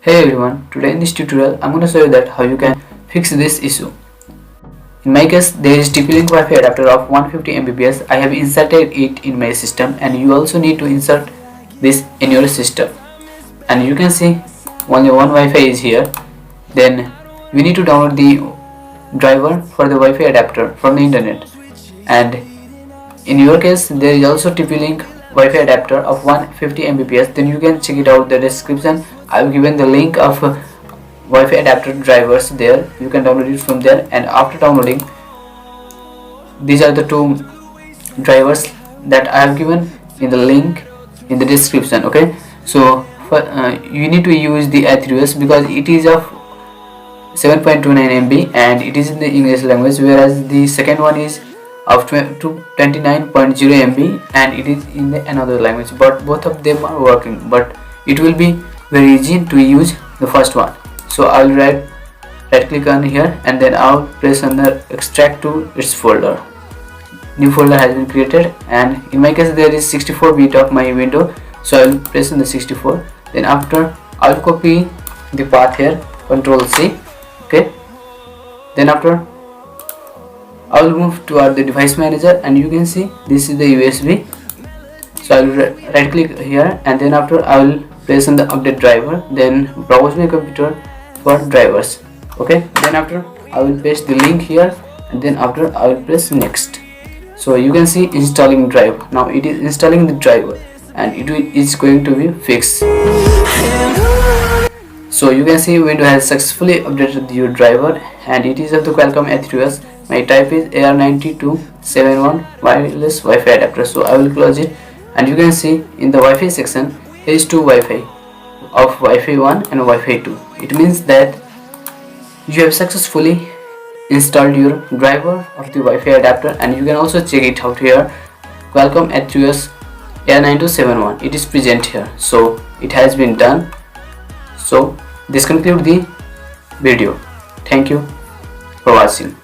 Hey everyone, today in this tutorial I'm going to show you that how you can fix this issue. In my case there is TP-Link Wi-Fi adapter of 150 Mbps. I have inserted it in my system and you also need to insert this in your system. And you can see only one Wi-Fi is here. Then we need to download the driver for the Wi-Fi adapter from the internet. And in your case there is also TP-Link Wi-Fi adapter of 150 Mbps. Then you can check it out the description. I have given the link of Wi-Fi adapter drivers there. You can download it from there, and after downloading, these are the two drivers that I have given in the link in the description. Okay, so you need to use the A3s because it is of 7.29 MB and it is in the English language, whereas the second one is of 29.0 MB and it is in the another language, but both of them are working, but it will be very easy to use the first one. So I'll right click on here and then I'll press on the extract to its folder. New folder has been created, and in my case there is 64-bit of my window, so I'll press on the 64. Then after I'll copy the path here, Control C. Okay, then after I will move toward the device manager and you can see this is the USB. So I will right click here and then after I will press on the update driver, then browse my computer for drivers. Okay, then after I will paste the link here and then after I will press next. So you can see installing driver. Now it is installing the driver and it is going to be fixed. So you can see Windows has successfully updated your driver and it is of the Qualcomm A3s. My type is AR9271 wireless Wi-Fi adapter. So I will close it and you can see in the Wi-Fi section there is two Wi-Fi of Wi-Fi 1 and Wi-Fi 2. It means that you have successfully installed your driver of the Wi-Fi adapter, and you can also check it out here. Qualcomm A3s AR9271, it is present here, so it has been done. So this concludes the video. Thank you for watching.